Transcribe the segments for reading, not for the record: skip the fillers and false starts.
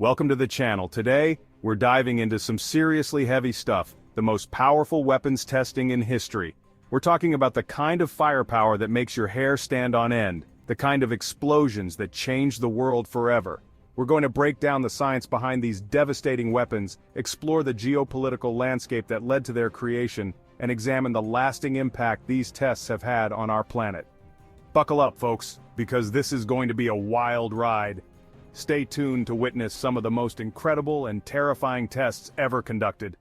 Welcome to the channel. Today, we're diving into some seriously heavy stuff, the most powerful weapons testing in history. We're talking about the kind of firepower that makes your hair stand on end, the kind of explosions that change the world forever. We're going to break down the science behind these devastating weapons, explore the geopolitical landscape that led to their creation, and examine the lasting impact these tests have had on our planet. Buckle up, folks, because this is going to be a wild ride. Stay tuned to witness some of the most incredible and terrifying tests ever conducted.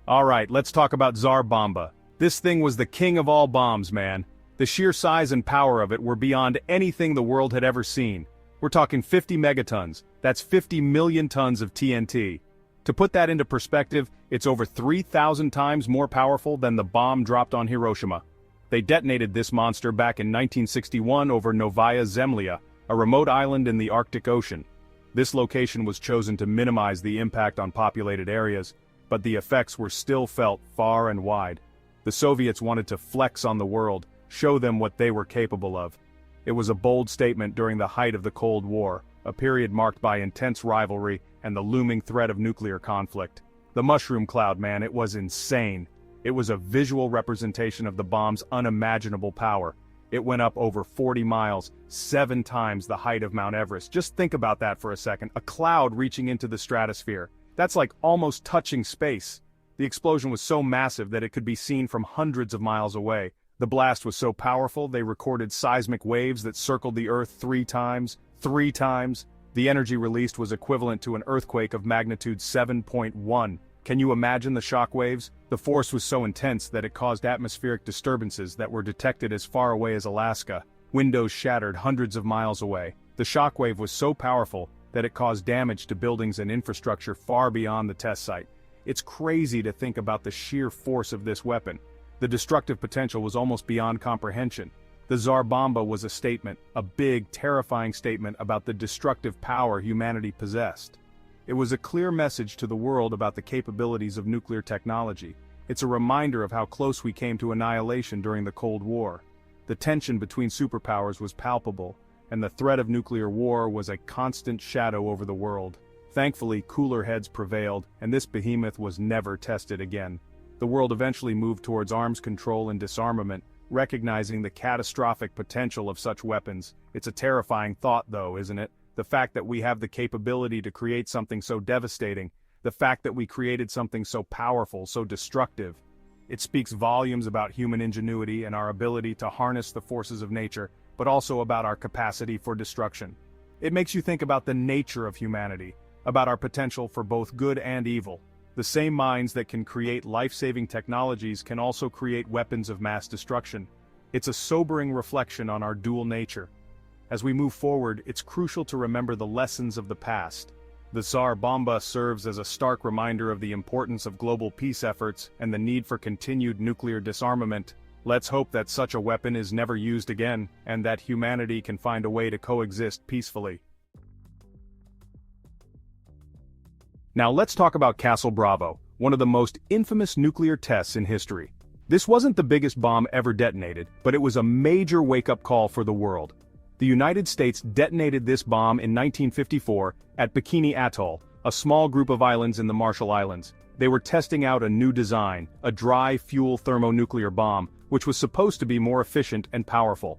Alright, let's talk about Tsar Bomba. This thing was the king of all bombs, man. The sheer size and power of it were beyond anything the world had ever seen. We're talking 50 megatons, that's 50 million tons of TNT. To put that into perspective, it's over 3,000 times more powerful than the bomb dropped on Hiroshima. They detonated this monster back in 1961 over Novaya Zemlya, a remote island in the Arctic Ocean. This location was chosen to minimize the impact on populated areas, but the effects were still felt far and wide. The Soviets wanted to flex on the world, show them what they were capable of. It was a bold statement during the height of the Cold War, a period marked by intense rivalry and the looming threat of nuclear conflict. The mushroom cloud, man, it was insane. It was a visual representation of the bomb's unimaginable power. It went up over 40 miles, 7 times the height of Mount Everest. Just think about that for a second. A cloud reaching into the stratosphere. That's like almost touching space. The explosion was so massive that it could be seen from hundreds of miles away. The blast was so powerful they recorded seismic waves that circled the Earth 3 times. 3 times. The energy released was equivalent to an earthquake of magnitude 7.1. Can you imagine the shock waves? The force was so intense that it caused atmospheric disturbances that were detected as far away as Alaska. Windows shattered hundreds of miles away. The shock wave was so powerful that it caused damage to buildings and infrastructure far beyond the test site. It's crazy to think about the sheer force of this weapon. The destructive potential was almost beyond comprehension. The Tsar Bomba was a statement, a big, terrifying statement about the destructive power humanity possessed. It was a clear message to the world about the capabilities of nuclear technology. It's a reminder of how close we came to annihilation during the Cold War. The tension between superpowers was palpable, and the threat of nuclear war was a constant shadow over the world. Thankfully, cooler heads prevailed, and this behemoth was never tested again. The world eventually moved towards arms control and disarmament, recognizing the catastrophic potential of such weapons. It's a terrifying thought, though, isn't it? The fact that we have the capability to create something so devastating, the fact that we created something so powerful, so destructive. It speaks volumes about human ingenuity and our ability to harness the forces of nature, but also about our capacity for destruction. It makes you think about the nature of humanity, about our potential for both good and evil. The same minds that can create life-saving technologies can also create weapons of mass destruction. It's a sobering reflection on our dual nature. As we move forward, it's crucial to remember the lessons of the past. The Tsar Bomba serves as a stark reminder of the importance of global peace efforts and the need for continued nuclear disarmament. Let's hope that such a weapon is never used again, and that humanity can find a way to coexist peacefully. Now let's talk about Castle Bravo, one of the most infamous nuclear tests in history. This wasn't the biggest bomb ever detonated, but it was a major wake-up call for the world. The United States detonated this bomb in 1954 at Bikini Atoll, a small group of islands in the Marshall Islands. They were testing out a new design, a dry fuel thermonuclear bomb, which was supposed to be more efficient and powerful.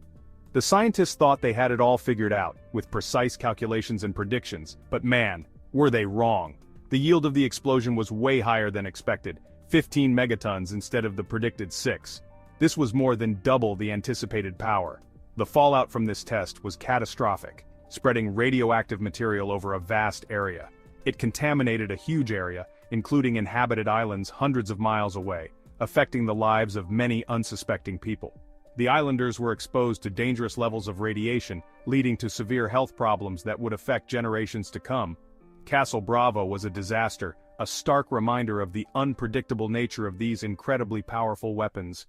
The scientists thought they had it all figured out, with precise calculations and predictions, but man, were they wrong. The yield of the explosion was way higher than expected, 15 megatons instead of the predicted 6. This was more than double the anticipated power. The fallout from this test was catastrophic, spreading radioactive material over a vast area. It contaminated a huge area, including inhabited islands hundreds of miles away, affecting the lives of many unsuspecting people. The islanders were exposed to dangerous levels of radiation, leading to severe health problems that would affect generations to come. Castle Bravo was a disaster, a stark reminder of the unpredictable nature of these incredibly powerful weapons.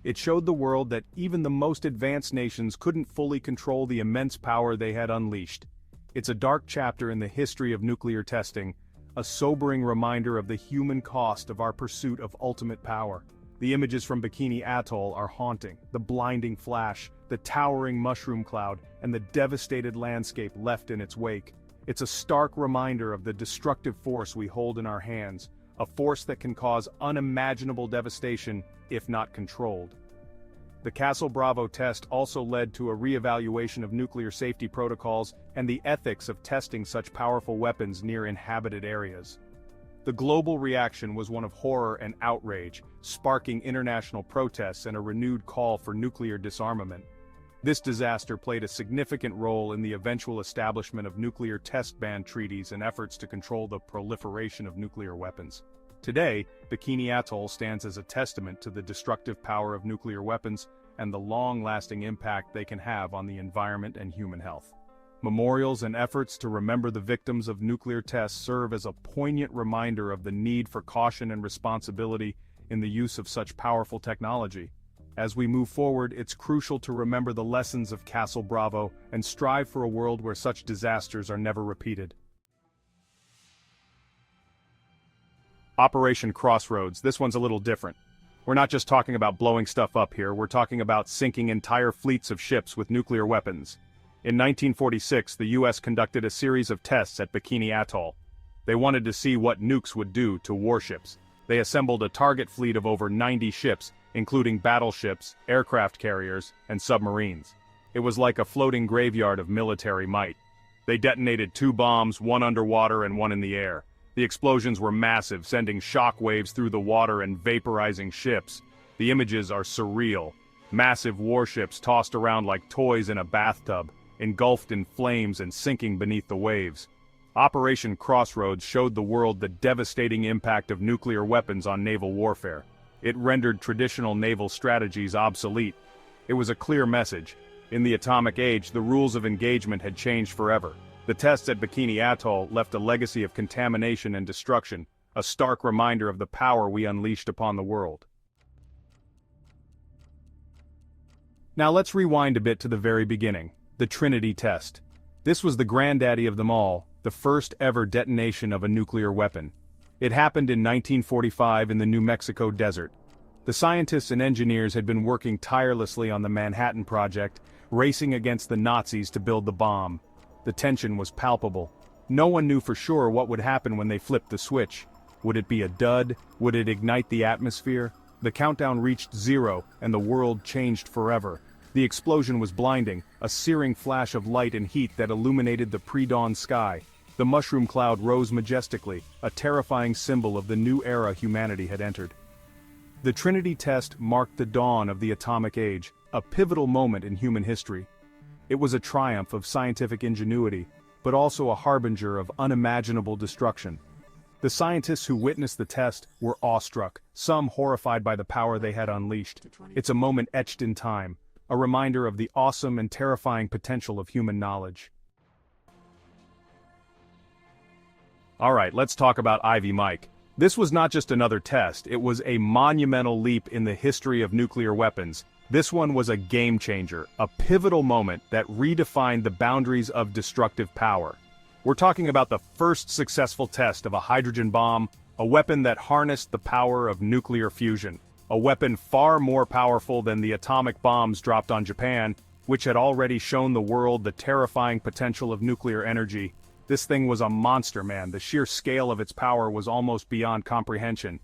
It showed the world that even the most advanced nations couldn't fully control the immense power they had unleashed. It's a dark chapter in the history of nuclear testing, a sobering reminder of the human cost of our pursuit of ultimate power. The images from Bikini Atoll are haunting: the blinding flash, the towering mushroom cloud, and the devastated landscape left in its wake. It's a stark reminder of the destructive force we hold in our hands, a force that can cause unimaginable devastation if not controlled. The Castle Bravo test also led to a re-evaluation of nuclear safety protocols and the ethics of testing such powerful weapons near inhabited areas. The global reaction was one of horror and outrage, sparking international protests and a renewed call for nuclear disarmament. This disaster played a significant role in the eventual establishment of nuclear test ban treaties and efforts to control the proliferation of nuclear weapons. Today, Bikini Atoll stands as a testament to the destructive power of nuclear weapons and the long-lasting impact they can have on the environment and human health. Memorials and efforts to remember the victims of nuclear tests serve as a poignant reminder of the need for caution and responsibility in the use of such powerful technology. As we move forward, it's crucial to remember the lessons of Castle Bravo and strive for a world where such disasters are never repeated. Operation Crossroads, this one's a little different. We're not just talking about blowing stuff up here, we're talking about sinking entire fleets of ships with nuclear weapons. In 1946, the US conducted a series of tests at Bikini Atoll. They wanted to see what nukes would do to warships. They assembled a target fleet of over 90 ships, including battleships, aircraft carriers, and submarines. It was like a floating graveyard of military might. They detonated 2 bombs, one underwater and one in the air. The explosions were massive, sending shock waves through the water and vaporizing ships. The images are surreal. Massive warships tossed around like toys in a bathtub, engulfed in flames and sinking beneath the waves. Operation Crossroads showed the world the devastating impact of nuclear weapons on naval warfare. It rendered traditional naval strategies obsolete. It was a clear message. In the atomic age, the rules of engagement had changed forever. The tests at Bikini Atoll left a legacy of contamination and destruction, a stark reminder of the power we unleashed upon the world. Now let's rewind a bit to the very beginning, the Trinity test. This was the granddaddy of them all, the first ever detonation of a nuclear weapon. It happened in 1945 in the New Mexico desert. The scientists and engineers had been working tirelessly on the Manhattan Project, racing against the Nazis to build the bomb. The tension was palpable. No one knew for sure what would happen when they flipped the switch. Would it be a dud? Would it ignite the atmosphere? The countdown reached 0, and the world changed forever. The explosion was blinding, a searing flash of light and heat that illuminated the pre-dawn sky. The mushroom cloud rose majestically, a terrifying symbol of the new era humanity had entered. The Trinity test marked the dawn of the atomic age, a pivotal moment in human history. It was a triumph of scientific ingenuity, but also a harbinger of unimaginable destruction. The scientists who witnessed the test were awestruck, some horrified by the power they had unleashed. It's a moment etched in time, a reminder of the awesome and terrifying potential of human knowledge. Alright, let's talk about Ivy Mike. This was not just another test, it was a monumental leap in the history of nuclear weapons. This one was a game changer, a pivotal moment that redefined the boundaries of destructive power. We're talking about the first successful test of a hydrogen bomb, a weapon that harnessed the power of nuclear fusion, a weapon far more powerful than the atomic bombs dropped on Japan, which had already shown the world the terrifying potential of nuclear energy. This thing was a monster, man. The sheer scale of its power was almost beyond comprehension.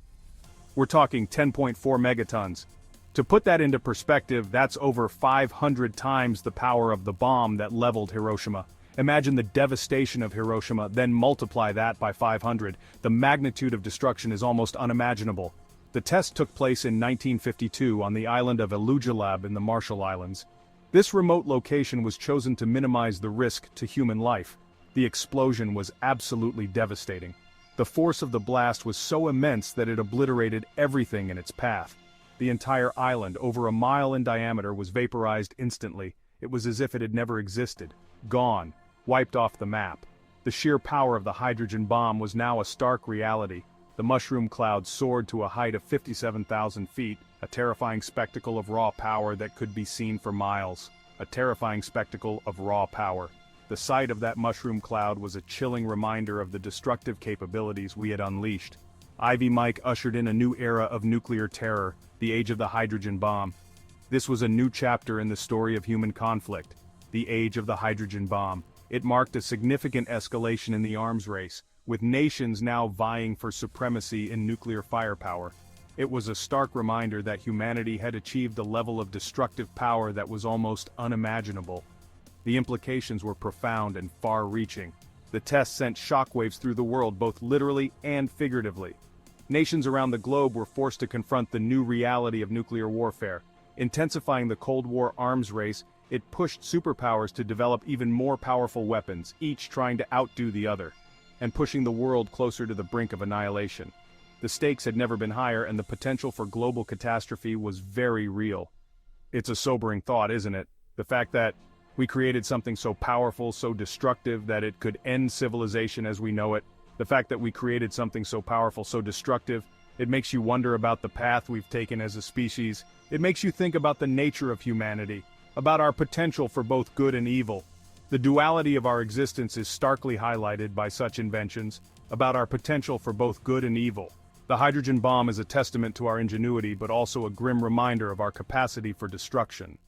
We're talking 10.4 megatons. To put that into perspective, that's over 500 times the power of the bomb that leveled Hiroshima. Imagine the devastation of Hiroshima, then multiply that by 500. The magnitude of destruction is almost unimaginable. The test took place in 1952 on the island of Elugelab in the Marshall Islands. This remote location was chosen to minimize the risk to human life. The explosion was absolutely devastating. The force of the blast was so immense that it obliterated everything in its path. The entire island, over a mile in diameter, was vaporized instantly. It was as if it had never existed. Gone. Wiped off the map. The sheer power of the hydrogen bomb was now a stark reality. The mushroom cloud soared to a height of 57,000 feet, a terrifying spectacle of raw power that could be seen for miles. A terrifying spectacle of raw power. The sight of that mushroom cloud was a chilling reminder of the destructive capabilities we had unleashed. Ivy Mike ushered in a new era of nuclear terror, the age of the hydrogen bomb. This was a new chapter in the story of human conflict, the age of the hydrogen bomb. It marked a significant escalation in the arms race, with nations now vying for supremacy in nuclear firepower. It was a stark reminder that humanity had achieved a level of destructive power that was almost unimaginable. The implications were profound and far-reaching. The test sent shockwaves through the world both literally and figuratively. Nations around the globe were forced to confront the new reality of nuclear warfare. Intensifying the Cold War arms race, it pushed superpowers to develop even more powerful weapons, each trying to outdo the other, and pushing the world closer to the brink of annihilation. The stakes had never been higher, and the potential for global catastrophe was very real. It's a sobering thought, isn't it? The fact that we created something so powerful, so destructive that it could end civilization as we know it. The fact that we created something so powerful, so destructive, it makes you wonder about the path we've taken as a species. It makes you think about the nature of humanity, about our potential for both good and evil. The duality of our existence is starkly highlighted by such inventions, about our potential for both good and evil. The hydrogen bomb is a testament to our ingenuity, but also a grim reminder of our capacity for destruction.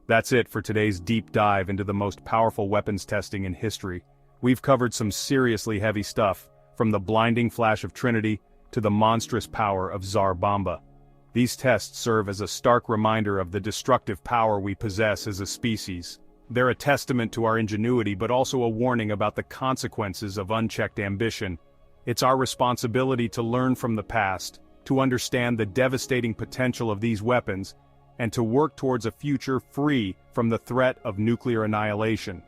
That's it for today's deep dive into the most powerful weapons testing in history. We've covered some seriously heavy stuff, from the blinding flash of Trinity to the monstrous power of Tsar Bomba. These tests serve as a stark reminder of the destructive power we possess as a species. They're a testament to our ingenuity, but also a warning about the consequences of unchecked ambition. It's our responsibility to learn from the past, to understand the devastating potential of these weapons, and to work towards a future free from the threat of nuclear annihilation.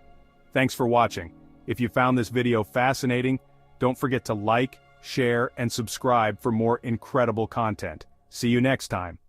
Thanks for watching. If you found this video fascinating, don't forget to like, share, and subscribe for more incredible content. See you next time.